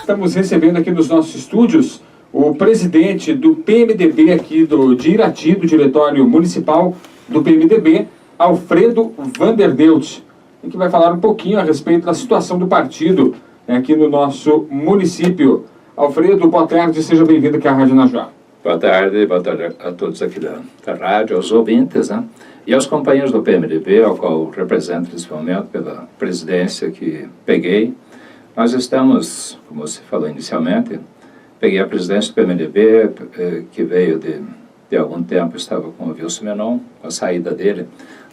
estamos recebendo aqui nos nossos estúdios o presidente do PMDB aqui de Irati, do Diretório Municipal do PMDB, Alfredo Vanderdeut, que vai falar um pouquinho a respeito da situação do partido aqui no nosso município. Alfredo, boa tarde, seja bem-vindo aqui à Rádio Najuá. Boa tarde a todos aqui da rádio, aos ouvintes, né? E aos companheiros do PMDB, ao qual represento nesse momento pela presidência que peguei. Nós estamos, como você falou inicialmente, peguei a presidência do PMDB, que veio de algum tempo, estava com o Wilson Menon, com a saída dele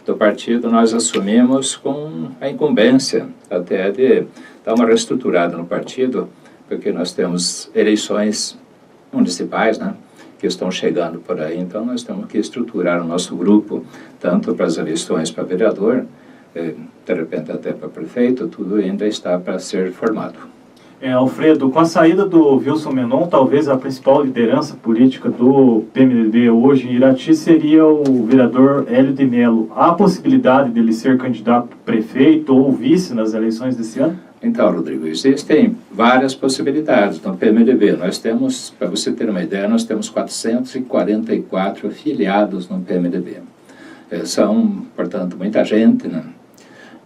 do partido, nós assumimos com a incumbência até de dar uma reestruturada no partido, porque nós temos eleições municipais, né, que estão chegando por aí, então nós temos que estruturar o nosso grupo, tanto para as eleições para vereador, de repente até para prefeito, tudo ainda está para ser formado. Alfredo, com a saída do Wilson Menon, talvez a principal liderança política do PMDB hoje em Irati seria o vereador Hélio de Mello. Há a possibilidade dele ser candidato a prefeito ou vice nas eleições desse ano? Então, Rodrigo, existem várias possibilidades no PMDB. Nós temos, para você ter uma ideia, nós temos 444 afiliados no PMDB. São, portanto, muita gente, né?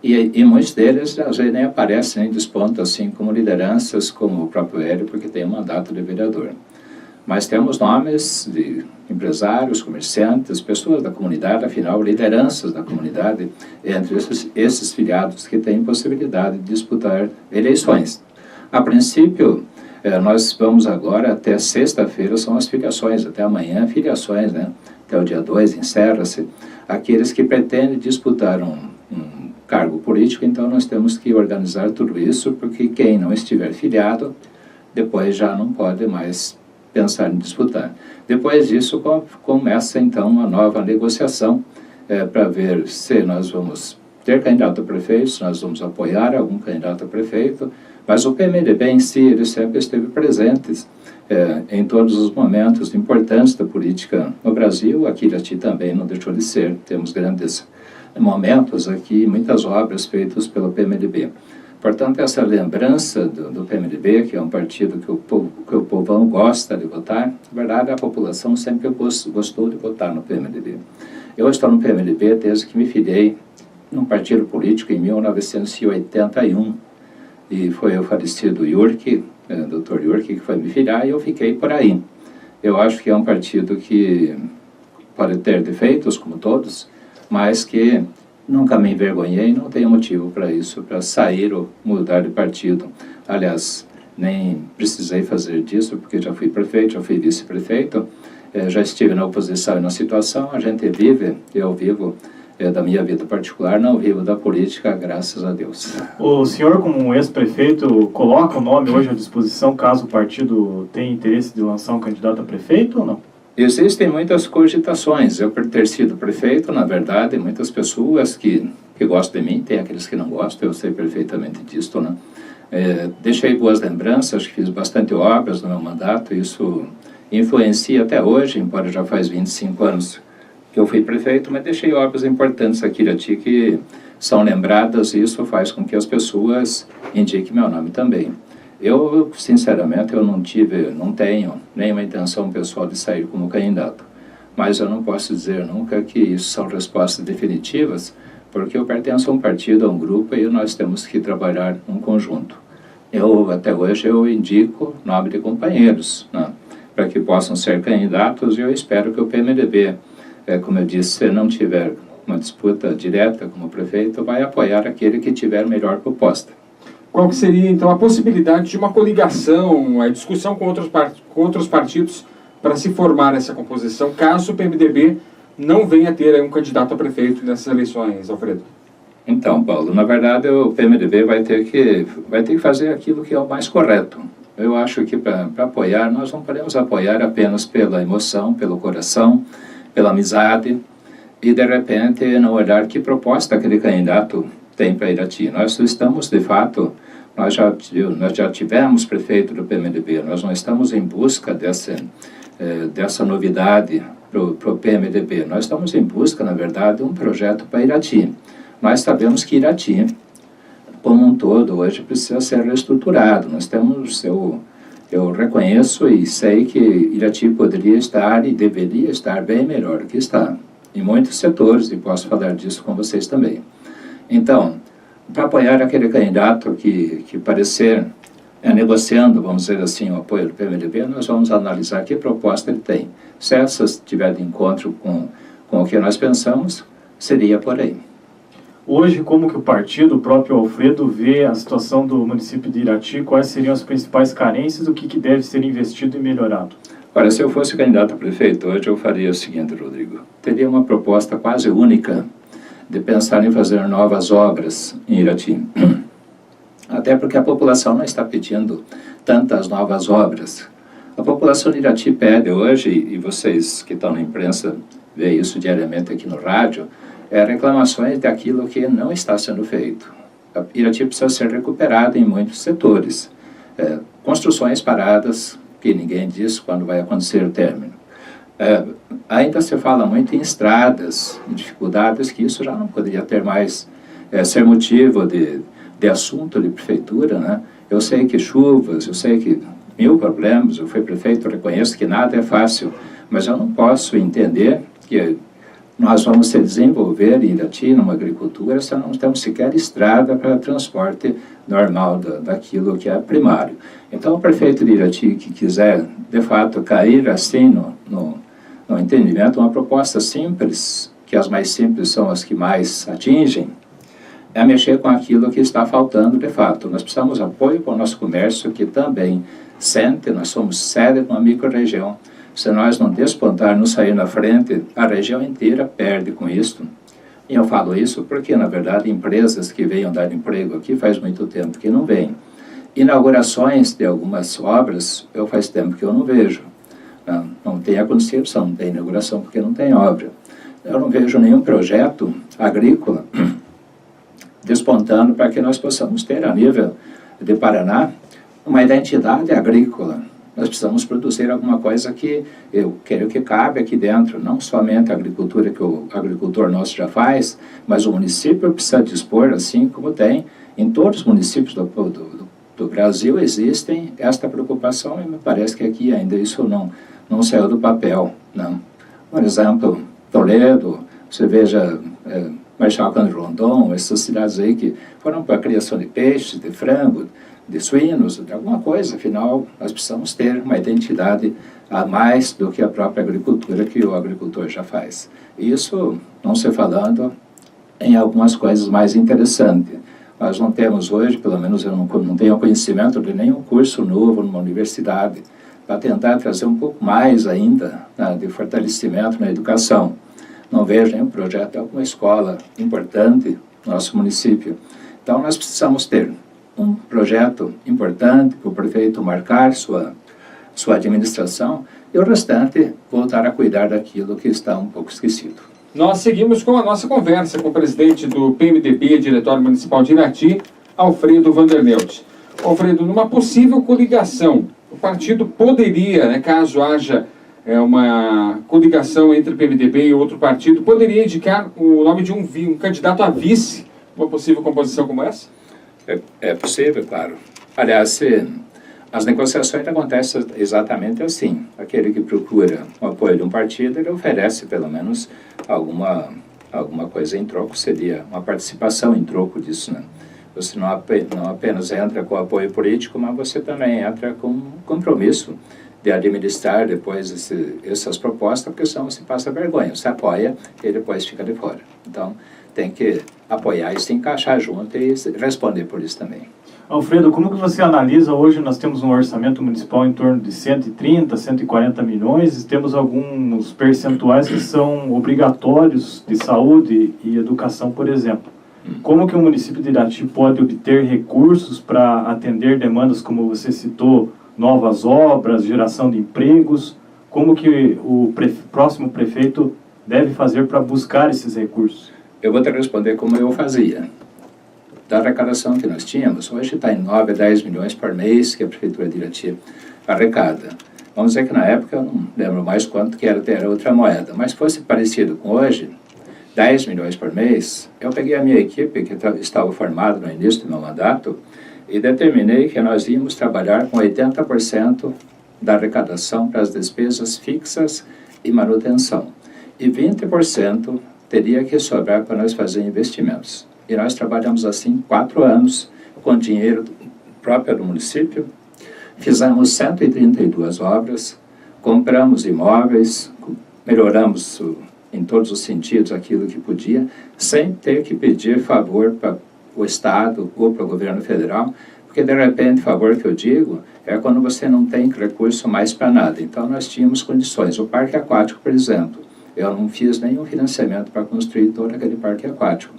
E muitos deles, às vezes, nem aparecem, nem despontam, assim, como lideranças, como o próprio Hélio, porque tem um mandato de vereador. Mas temos nomes de empresários, comerciantes, pessoas da comunidade, afinal, lideranças da comunidade, entre esses filiados que têm possibilidade de disputar eleições. A princípio, nós vamos agora, até sexta-feira, são as filiações, até amanhã, filiações, né? Até o dia 2 encerra-se. Aqueles que pretendem disputar um cargo político, então nós temos que organizar tudo isso, porque quem não estiver filiado, depois já não pode mais pensar em disputar. Depois disso, começa então uma nova negociação para ver se nós vamos ter candidato a prefeito, se nós vamos apoiar algum candidato a prefeito, mas o PMDB em si, ele sempre esteve presente em todos os momentos importantes da política no Brasil. Aqui Irati também não deixou de ser, temos grandes momentos aqui, muitas obras feitas pelo PMDB. Portanto, essa lembrança do PMDB, que é um partido que o povão gosta de votar, na verdade, a população sempre gostou de votar no PMDB. Eu estou no PMDB desde que me filiei num partido político em 1981, e foi o falecido Yurki, Dr. Yurki, que foi me filiar, e eu fiquei por aí. Eu acho que é um partido que pode ter defeitos, como todos, mas que nunca me envergonhei, não tenho motivo para isso, para sair ou mudar de partido. Aliás, nem precisei fazer disso, porque já fui prefeito, já fui vice-prefeito, já estive na oposição e na situação, a gente vive, eu vivo da minha vida particular, não vivo da política, graças a Deus. O senhor, como um ex-prefeito, coloca o nome hoje à disposição, caso o partido tenha interesse de lançar um candidato a prefeito ou não? Existem muitas cogitações. Eu, por ter sido prefeito, na verdade, muitas pessoas que gostam de mim, tem aqueles que não gostam, eu sei perfeitamente disso, né? Deixei boas lembranças, fiz bastante obras no meu mandato, isso influencia até hoje, embora já faz 25 anos que eu fui prefeito, mas deixei obras importantes aqui em Irati que são lembradas, e isso faz com que as pessoas indiquem meu nome também. Eu, sinceramente, eu não tenho nenhuma intenção pessoal de sair como candidato, mas eu não posso dizer nunca que isso são respostas definitivas, porque eu pertenço a um partido, a um grupo, e nós temos que trabalhar em conjunto. Até hoje, eu indico nome de companheiros, né, para que possam ser candidatos, e eu espero que o PMDB, como eu disse, se não tiver uma disputa direta como prefeito, vai apoiar aquele que tiver melhor proposta. Qual que seria, então, a possibilidade de uma coligação, a discussão com outros partidos para se formar essa composição, caso o PMDB não venha ter um candidato a prefeito nessas eleições, Alfredo? Então, Paulo, na verdade, o PMDB vai ter que fazer aquilo que é o mais correto. Eu acho que para apoiar, nós não podemos apoiar apenas pela emoção, pelo coração, pela amizade, e, de repente, não olhar que proposta aquele candidato tem para Irati. Nós estamos, de fato, nós já tivemos prefeito do PMDB, nós não estamos em busca dessa novidade para o PMDB, nós estamos em busca, na verdade, de um projeto para Irati. Nós sabemos que Irati como um todo, hoje precisa ser reestruturado. Nós temos, eu reconheço e sei que Irati poderia estar e deveria estar bem melhor do que está, em muitos setores, e posso falar disso com vocês também. Então, para apoiar aquele candidato que parecer negociando, vamos dizer assim, o apoio do PMDB, nós vamos analisar que proposta ele tem. Se essas estiver de encontro com o que nós pensamos, seria por aí. Hoje, como que o partido, o próprio Alfredo, vê a situação do município de Irati? Quais seriam as principais carências? O que deve ser investido e melhorado? Olha, se eu fosse candidato a prefeito hoje, eu faria o seguinte, Rodrigo. Teria uma proposta quase única de pensar em fazer novas obras em Irati. Até porque a população não está pedindo tantas novas obras. A população de Irati pede hoje, e vocês que estão na imprensa veem isso diariamente aqui no rádio, reclamações daquilo que não está sendo feito. A Irati precisa ser recuperada em muitos setores. Construções paradas, que ninguém diz quando vai acontecer o término. Ainda se fala muito em estradas, em dificuldades, que isso já não poderia ter mais, ser motivo de assunto de prefeitura, né? Eu sei que chuvas, eu sei que mil problemas, eu fui prefeito, eu reconheço que nada é fácil, mas eu não posso entender que nós vamos se desenvolver em Irati, numa agricultura, se não temos sequer estrada para transporte normal daquilo que é primário. Então, o prefeito de Irati que quiser, de fato, cair assim no entendimento, uma proposta simples, que as mais simples são as que mais atingem, é mexer com aquilo que está faltando de fato. Nós precisamos de apoio para o nosso comércio, que também sente, nós somos sede de uma micro-região. Se nós não despontarmos, sair na frente, a região inteira perde com isso. E eu falo isso porque, na verdade, empresas que venham dar emprego aqui faz muito tempo que não vêm. Inaugurações de algumas obras, eu faz tempo que eu não vejo. Não tem a concepção, não tem inauguração porque não tem obra. Eu não vejo nenhum projeto agrícola despontando para que nós possamos ter, a nível de Paraná, uma identidade agrícola. Nós precisamos produzir alguma coisa que eu quero que cabe aqui dentro, não somente a agricultura que o agricultor nosso já faz, mas o município precisa dispor, assim como tem em todos os municípios do Brasil, existem esta preocupação, e me parece que aqui ainda isso não saiu do papel, não. Por exemplo, Toledo, você veja Marechal Cândido Rondon, essas cidades aí que foram para a criação de peixes, de frango, de suínos, de alguma coisa. Afinal, nós precisamos ter uma identidade a mais do que a própria agricultura que o agricultor já faz. Isso não se falando em algumas coisas mais interessantes. Nós não temos hoje, pelo menos eu não tenho conhecimento de nenhum curso novo numa universidade para tentar trazer um pouco mais ainda de fortalecimento na educação. Não vejo nenhum projeto de alguma escola importante no nosso município. Então, nós precisamos ter um projeto importante para o prefeito marcar sua administração e o restante voltar a cuidar daquilo que está um pouco esquecido. Nós seguimos com a nossa conversa com o presidente do PMDB, Diretório Municipal de Irati, Alfredo Vanderneut. Alfredo, numa possível coligação, o partido poderia, caso haja uma coligação entre o PMDB e outro partido, poderia indicar o nome de um candidato a vice, uma possível composição como essa? É possível, claro. Aliás, as negociações acontecem exatamente assim. Aquele que procura o apoio de um partido, ele oferece pelo menos alguma coisa em troco, seria uma participação em troco disso, né? Você não apenas entra com apoio político, mas você também entra com compromisso de administrar depois essas propostas, porque senão você passa vergonha. Você apoia e depois fica de fora. Então, tem que apoiar e se encaixar junto e responder por isso também. Alfredo, como que você analisa? Hoje nós temos um orçamento municipal em torno de 130, 140 milhões, e temos alguns percentuais que são obrigatórios de saúde e educação, por exemplo. Como que o município de Irati pode obter recursos para atender demandas, como você citou, novas obras, geração de empregos? Como que o próximo prefeito deve fazer para buscar esses recursos? Eu vou te responder como eu fazia. Da arrecadação que nós tínhamos, hoje está em 9 a 10 milhões por mês que a Prefeitura de Irati arrecada. Vamos dizer que na época, eu não lembro mais quanto que era outra moeda, mas fosse parecido com hoje, 10 milhões por mês, eu peguei a minha equipe, que estava formada no início do meu mandato, e determinei que nós íamos trabalhar com 80% da arrecadação para as despesas fixas e manutenção. E 20% teria que sobrar para nós fazer investimentos. E nós trabalhamos assim 4 anos, com dinheiro próprio do município, fizemos 132 obras, compramos imóveis, melhoramos em todos os sentidos aquilo que podia, sem ter que pedir favor para o Estado ou para o governo federal, porque de repente, favor que eu digo, é quando você não tem recurso mais para nada. Então nós tínhamos condições. O parque aquático, por exemplo, eu não fiz nenhum financiamento para construir todo aquele parque aquático.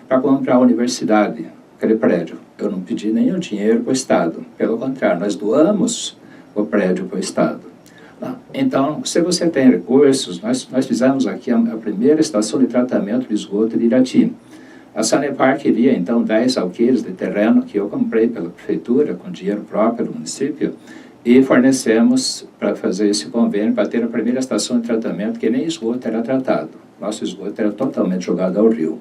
Para comprar a universidade, aquele prédio, eu não pedi nenhum dinheiro para o Estado. Pelo contrário, nós doamos o prédio para o Estado. Então, se você tem recursos, nós fizemos aqui a primeira estação de tratamento de esgoto de Irati. A Sanepar queria, então, 10 alqueires de terreno que eu comprei pela prefeitura, com dinheiro próprio do município, e fornecemos para fazer esse convênio, para ter a primeira estação de tratamento, que nem esgoto era tratado. Nosso esgoto era totalmente jogado ao rio.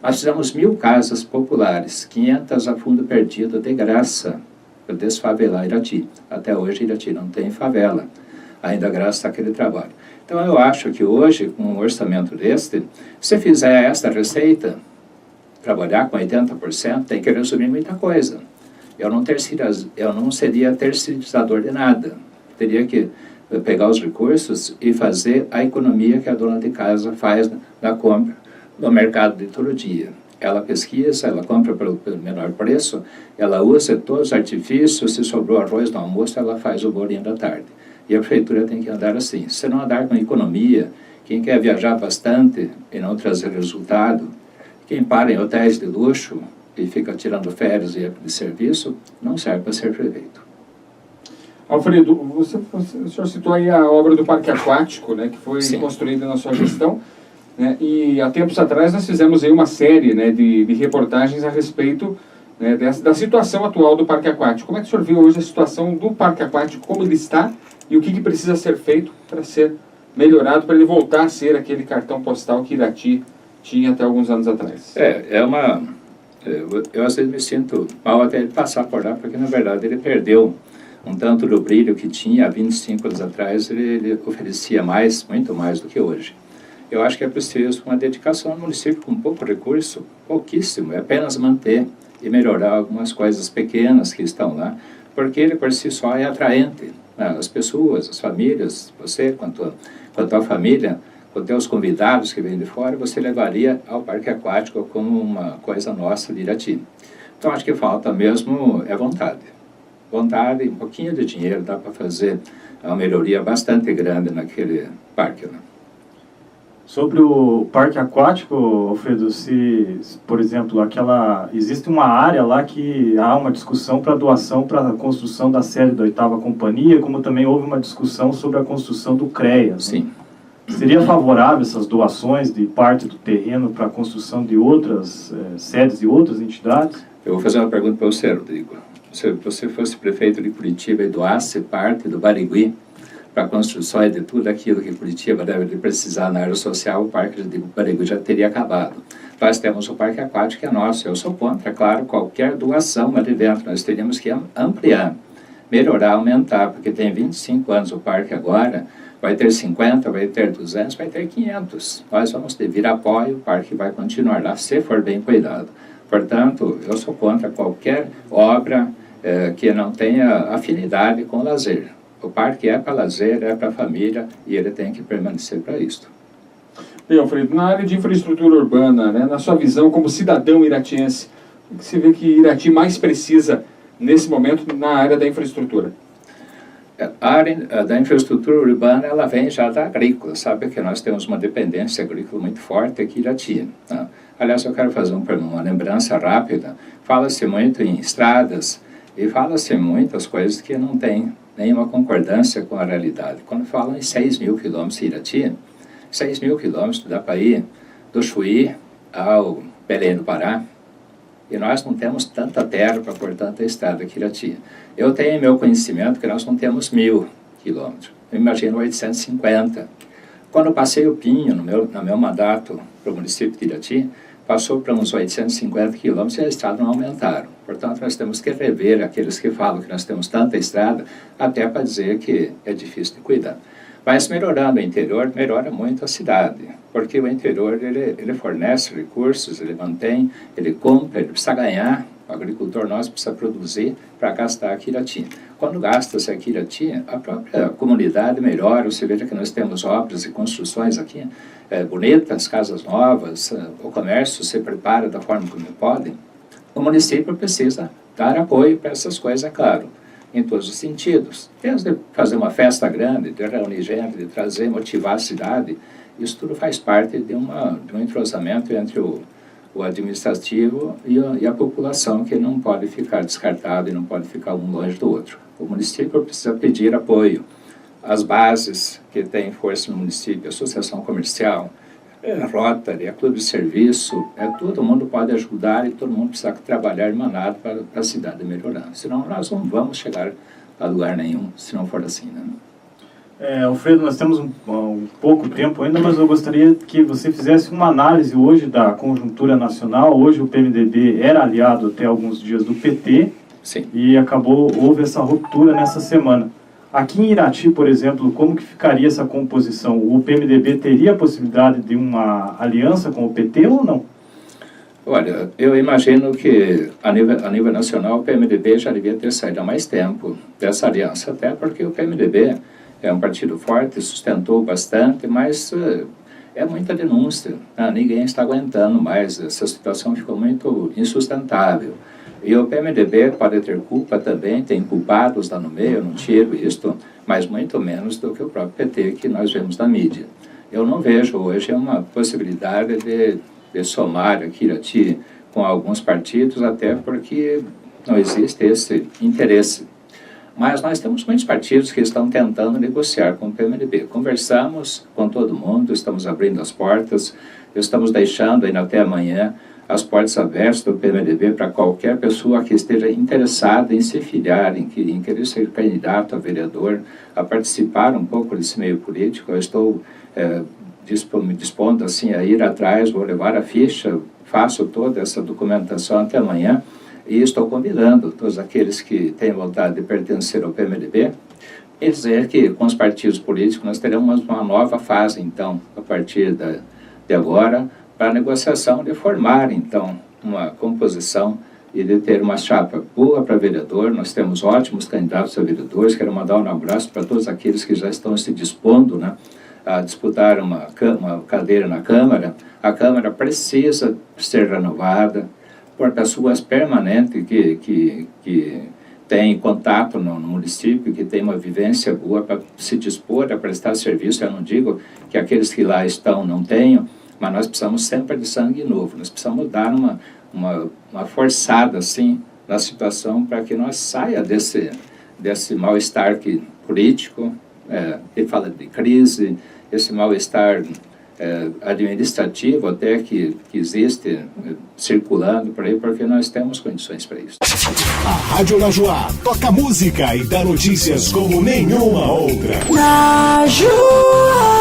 Nós fizemos 1.000 casas populares, 500 a fundo perdido de graça, para desfavelar Irati. Até hoje, Irati não tem favela, ainda graças àquele trabalho. Então, eu acho que hoje, com um orçamento deste, se fizer esta receita, trabalhar com 80%, tem que resumir muita coisa. Eu não seria terceirizador de nada. Teria que pegar os recursos e fazer a economia que a dona de casa faz na compra no mercado de todo dia. Ela pesquisa, ela compra pelo menor preço, ela usa todos os artifícios, se sobrou arroz no almoço, ela faz o bolinho da tarde. E a prefeitura tem que andar assim. Se não andar com economia, quem quer viajar bastante e não trazer resultado, quem para em hotéis de luxo e fica tirando férias e de serviço, não serve para ser prefeito. Alfredo, o senhor citou aí a obra do Parque Aquático, né, que foi construída na sua gestão, né, e há tempos atrás nós fizemos aí uma série, né, de reportagens a respeito, né, da situação atual do Parque Aquático. Como é que o senhor viu hoje a situação do Parque Aquático, como ele está, e o que precisa ser feito para ser melhorado, para ele voltar a ser aquele cartão postal que Irati tinha até alguns anos atrás? Eu às vezes me sinto mal até ele passar por lá, porque na verdade ele perdeu um tanto do brilho que tinha há 25 anos atrás. Ele oferecia mais, muito mais do que hoje. Eu acho que é preciso uma dedicação no município com pouco recurso, pouquíssimo, é apenas manter e melhorar algumas coisas pequenas que estão lá, porque ele por si só é atraente, né? As pessoas, as famílias, você quanto a família, com teus convidados que vêm de fora, você levaria ao Parque Aquático como uma coisa nossa de Irati. Então acho que falta mesmo vontade. Vontade e um pouquinho de dinheiro dá para fazer uma melhoria bastante grande naquele parque, né? Sobre o parque aquático, Alfredo, se, por exemplo, existe uma área lá que há uma discussão para doação para a construção da sede da 8ª Companhia, como também houve uma discussão sobre a construção do CREA. Sim. Né? Seria favorável essas doações de parte do terreno para a construção de outras sedes de outras entidades? Eu vou fazer uma pergunta para você, Rodrigo. Se você fosse prefeito de Curitiba e doasse parte do Barigui para a construção de tudo aquilo que Curitiba deve precisar na área social, o Parque de Barigui já teria acabado. Nós temos o Parque Aquático que é nosso. Eu sou contra, é claro, qualquer doação ali dentro. Nós teríamos que ampliar, melhorar, aumentar, porque tem 25 anos o parque agora, vai ter 50, vai ter 200, vai ter 500. Nós vamos vir apoio, o parque vai continuar lá, se for bem cuidado. Portanto, eu sou contra qualquer obra que não tenha afinidade com o lazer. O parque é para lazer, é para a família, e ele tem que permanecer para isso. E, Alfredo, na área de infraestrutura urbana, né, na sua visão como cidadão iratiense, o que você vê que Irati mais precisa nesse momento na área da infraestrutura? A área da infraestrutura urbana, ela vem já da agrícola, sabe que nós temos uma dependência agrícola muito forte aqui em Irati, né? Aliás, eu quero fazer uma lembrança rápida. Fala-se muito em estradas e fala-se muitas coisas que não têm nenhuma concordância com a realidade. Quando falam em 6.000 quilômetros de Irati, 6.000 quilômetros dá para ir do Chuí ao Belém do Pará, e nós não temos tanta terra para pôr tanta estrada aqui em Irati. Eu tenho em meu conhecimento que nós não temos 1.000 quilômetros, eu imagino 850. Quando eu passei o Pinho, no meu mandato para o município de Irati, passou para uns 850 quilômetros e a estrada não aumentaram. Portanto, nós temos que rever aqueles que falam que nós temos tanta estrada, até para dizer que é difícil de cuidar. Mas melhorando o interior, melhora muito a cidade, porque o interior ele fornece recursos, ele mantém, ele compra, ele precisa ganhar. O agricultor nosso precisa produzir para gastar aqui em Irati. Quando gasta-se aqui em Irati, a própria comunidade melhora. Você veja que nós temos obras e construções aqui bonitas, casas novas, o comércio se prepara da forma como pode. O município precisa dar apoio para essas coisas, é claro, em todos os sentidos. Desde fazer uma festa grande, de reunir gente, de trazer, motivar a cidade, isso tudo faz parte de um entrosamento entre o administrativo e a população, que não pode ficar descartado e não pode ficar um longe do outro. O município precisa pedir apoio. As bases que têm força no município, a associação comercial, a Rotary, a clube de serviço, todo mundo pode ajudar e todo mundo precisa trabalhar emanado para a cidade melhorar. Senão nós não vamos chegar a lugar nenhum, se não for assim, né? Alfredo, nós temos um pouco tempo ainda, mas eu gostaria que você fizesse uma análise hoje da conjuntura nacional. Hoje o PMDB era aliado até alguns dias do PT. Sim. E houve essa ruptura nessa semana. Aqui em Irati, por exemplo, como que ficaria essa composição? O PMDB teria a possibilidade de uma aliança com o PT ou não? Olha, eu imagino que a nível nacional o PMDB já devia ter saído há mais tempo dessa aliança, até porque o PMDB é um partido forte, sustentou bastante, mas é muita denúncia. Ninguém está aguentando mais, essa situação ficou muito insustentável. E o PMDB pode ter culpa também, tem culpados lá no meio, eu não tiro isto, mas muito menos do que o próprio PT que nós vemos na mídia. Eu não vejo hoje uma possibilidade de somar aqui Irati com alguns partidos, até porque não existe esse interesse. Mas nós temos muitos partidos que estão tentando negociar com o PMDB. Conversamos com todo mundo, estamos abrindo as portas, estamos deixando ainda até amanhã as portas abertas do PMDB para qualquer pessoa que esteja interessada em se filiar, em querer ser candidato a vereador, a participar um pouco desse meio político. Eu estou me dispondo assim a ir atrás, vou levar a ficha, faço toda essa documentação até amanhã. E estou convidando todos aqueles que têm vontade de pertencer ao PMDB e dizer que com os partidos políticos nós teremos uma nova fase, então, a partir de agora, para a negociação de formar, então, uma composição e de ter uma chapa boa para vereador. Nós temos ótimos candidatos a vereadores. Quero mandar um abraço para todos aqueles que já estão se dispondo, né, a disputar uma cadeira na Câmara. A Câmara precisa ser renovada por pessoas permanentes que têm contato no município, que têm uma vivência boa para se dispor a prestar serviço. Eu não digo que aqueles que lá estão não tenham, mas nós precisamos sempre de sangue novo. Nós precisamos dar uma forçada assim na situação para que nós saia desse mal-estar político, que fala de crise, esse mal-estar administrativo até que existe circulando por aí, porque nós temos condições para isso. A Rádio Najuá toca música e dá notícias como nenhuma outra. Najuá.